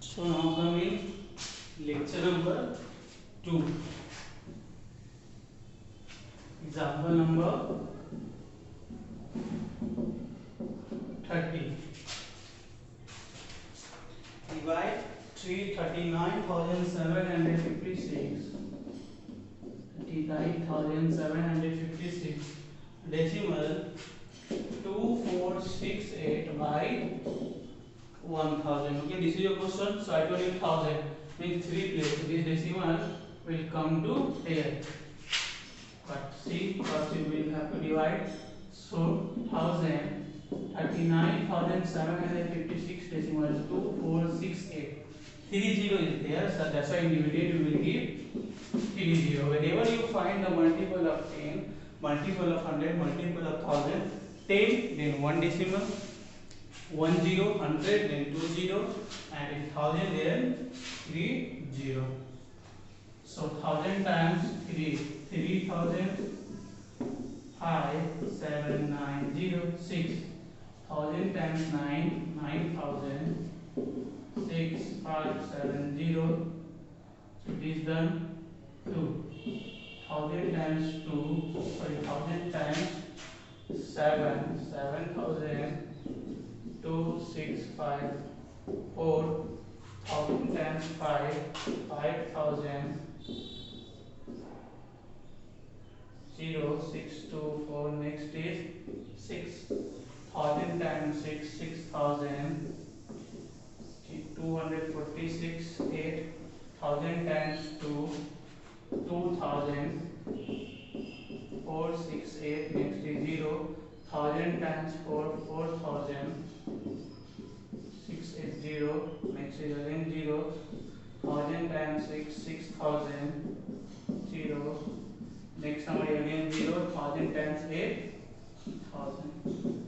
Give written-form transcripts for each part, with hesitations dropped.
So now coming lecture number 2. Example number 30. Divide 39,756 decimal 2468 by 1000. Okay, this is your question. So I told you 1000 means 3 places. This decimal will come to here. But see, first you will have to divide. So 1000, 39,756 decimal 2468. 30 is there, so that's why in dividend you will give 30. Whenever you find the multiple of 10, multiple of 100, multiple of 1000, 10, then 1 decimal, 1 0, 100, then 2 0, and in 1000 then 3 0. So 1000 times 3, 3000, 5, 7, 9, 0, 6. 1000 times 9, 9000, 6, 5, 7, 0. So it is done 2. 1000 times 2, sorry, 1000 times 7, 7000, 2, 6, 5, 4. 1000 times 5, 5000, 0, 6, 2, 4. Next is 6. 1000 times 6, 6000, 246, 8. 1000 times 2, 2000, 4, 6, 8. Next is 0. 1000 times 4, 4000, 6, 8, 0. Next is again 0. 1000 times 6, 6000, 0. Next number again 0. 1000 times 8, 1000.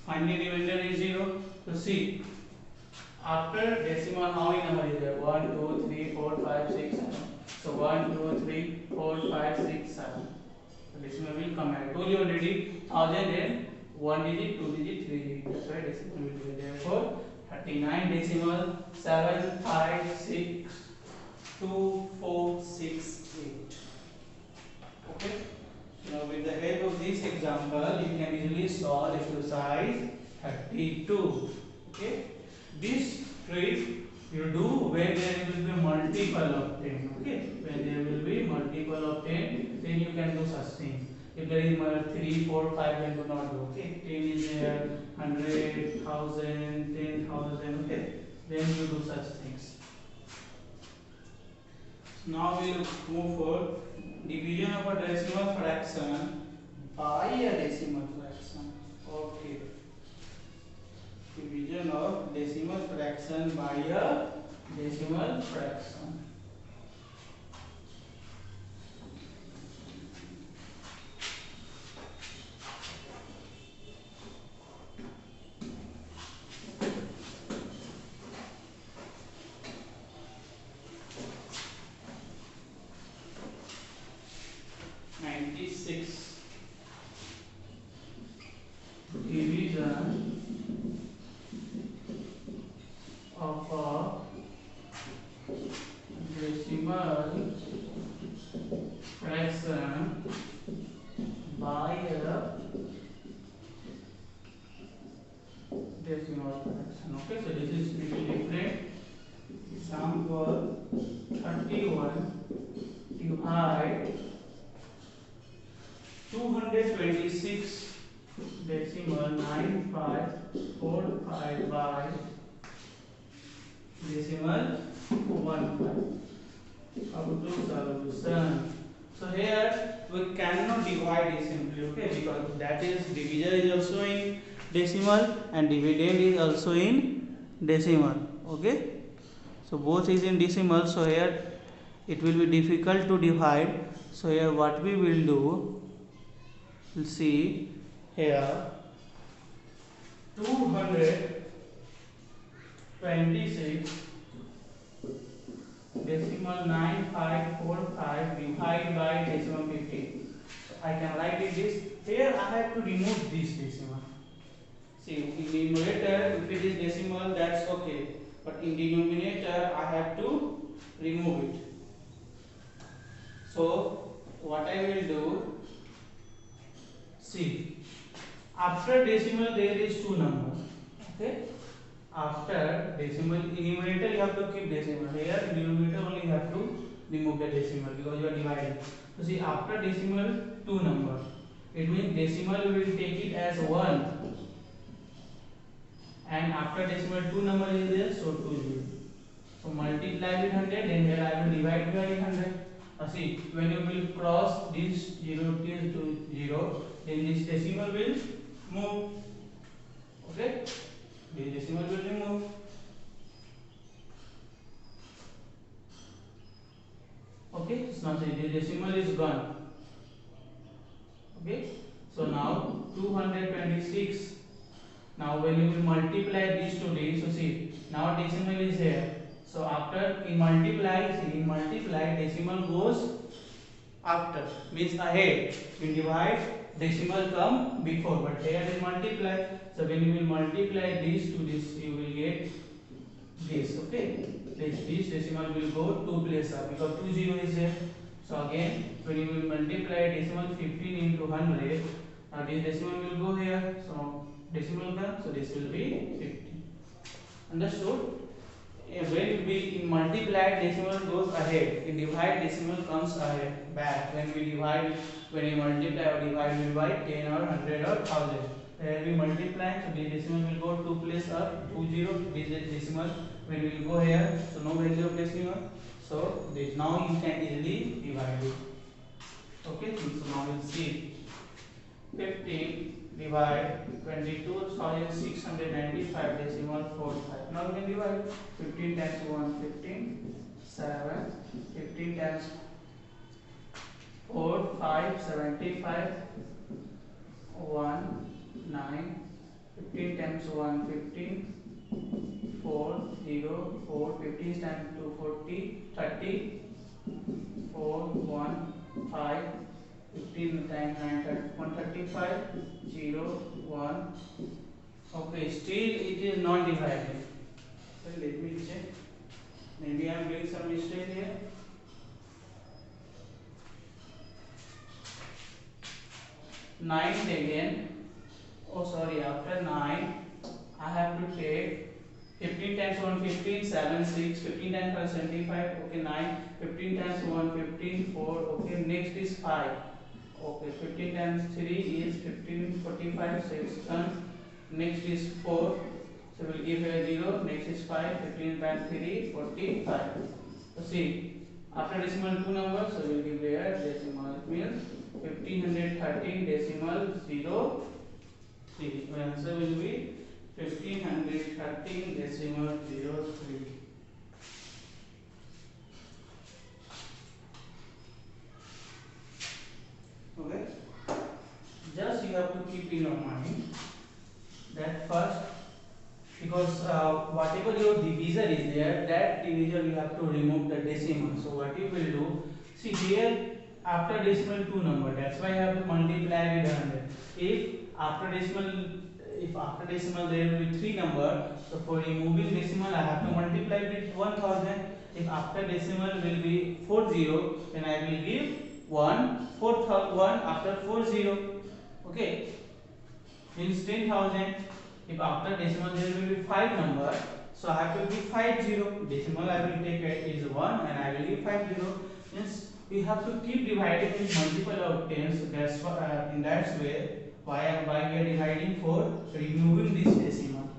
Finally remainder is 0. So see, after decimal how many number is there? 1, 2, 3, 4, 5, 6, 7. So 1, 2, 3, 4, 5, 6, 7. So decimal will come. I told you already 1000 and 1 digit, 2 digit, 3 digit. That's why decimal will be there. Therefore 39 decimal 7, 5, 6, 2, 4, 6, 8. Okay. Now with the help of this example, you can easily solve exercise 32. Okay. This trick you do when there will be multiple of 10. Okay. When there will be multiple of 10, then you can do such thing. If there is 3, 4, 5, then do not do. Okay. 10 is there, 100, 1000, 10,000. Okay. Then you do such things. Now we will move for division of a decimal fraction by a decimal fraction. Okay. Division of decimal fraction by a decimal fraction. Division of a decimal fraction by a decimal fraction. Okay, so this is little different. Example 31. Divide 226 decimal 9545 by decimal 15. How to solution? So here we cannot divide it simply, okay, because that is divisor is also in decimal and dividend is also in decimal. Okay, so both is in decimal, so here it will be difficult to divide. So here what we will do, we'll see here 226 decimal 9545 divided by decimal 15. So I can write it this. Here I have to remove this decimal. See, in numerator, if it is decimal, that's okay. But in denominator, I have to remove it. So, what I will do, see, after decimal there is two numbers. Okay. After decimal, in numerator you have to keep decimal. Here in denominator only you have to remove the decimal because you are dividing. So see, after decimal two numbers. It means decimal we will take it as 1, and after decimal two number is there, so 2 0. So multiply with 100, then here I will divide by 100. See, when you will cross this 0 to 0, then this decimal will move. Okay, this decimal will remove. Okay, so now the decimal is gone. Okay, so now 226. Now when you will multiply these two days, so see, now decimal is here. So after in multiply, see, in multiply decimal goes after, means ahead. In divide decimal come before, but here is multiply. So when you will multiply these to this, you will get this. Okay, this decimal will go 2 place up because 2 0 is here. So again, when you will multiply decimal 15 into 100, now this decimal will go here. So decimal comes, so this will be 50. Understood? When we in multiply, decimal goes ahead. In divide, decimal comes ahead, back. When we divide, when we multiply or divide, we divide 10 or 100 or 1000. When we multiply, so the decimal will go 2 place up, 2 0. This is decimal. When we will go here, so no value of decimal. So this now you can easily divide it. Okay, so now we'll see 15 divide 22,695 decimal 45. Now we can divide 15 times 1 15, 7, 15 times 4 5, 75, 1 9, 15 times 1 15, 4 0 4, 15 times 2 40, 30, 4 1 5, 15 times 9 135, 0 1. Okay, still it is not divided. So let me check. Maybe I am doing some mistake here. 9 again. Oh sorry, after 9 I have to take 15 times 1 15, 7 6, 15 times 5 75, okay 9, 15 times 1 15, 4, okay next is 5. Okay, 15 times 3 is 15, 45, 6 comes. Next is 4, so we'll give a 0. Next is 5, 15 times 3, 45. So see, after decimal 2 numbers, so we'll give here decimal. It means 1513 decimal 0 3. My answer will be 1513 decimal 0 3. Okay, just you have to keep in your mind that first, because whatever your divisor is there, that divisor you have to remove the decimal. So what you will do, see here after decimal 2 number, that's why I have to multiply with 100. If after decimal there will be 3 number, so for removing decimal I have to multiply with 1000. If after decimal will be 40, then I will give 1 after 40. Okay, means 10,000. If after decimal there will be 5 number, so I have to give 50. Decimal I will take is 1 and I will give 50. Means we have to keep dividing with multiple of 10. So that's why in that way why we are dividing for removing this decimal.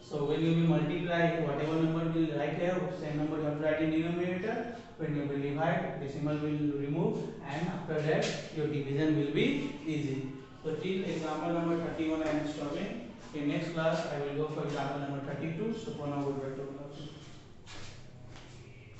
So when you will multiply, whatever number will write here, same number you have to write in denominator. When you will divide, decimal will remove, and after that your division will be easy. So till example number 31 I am stopping. In next class I will go for example number 32. So for now goodbye to all of you.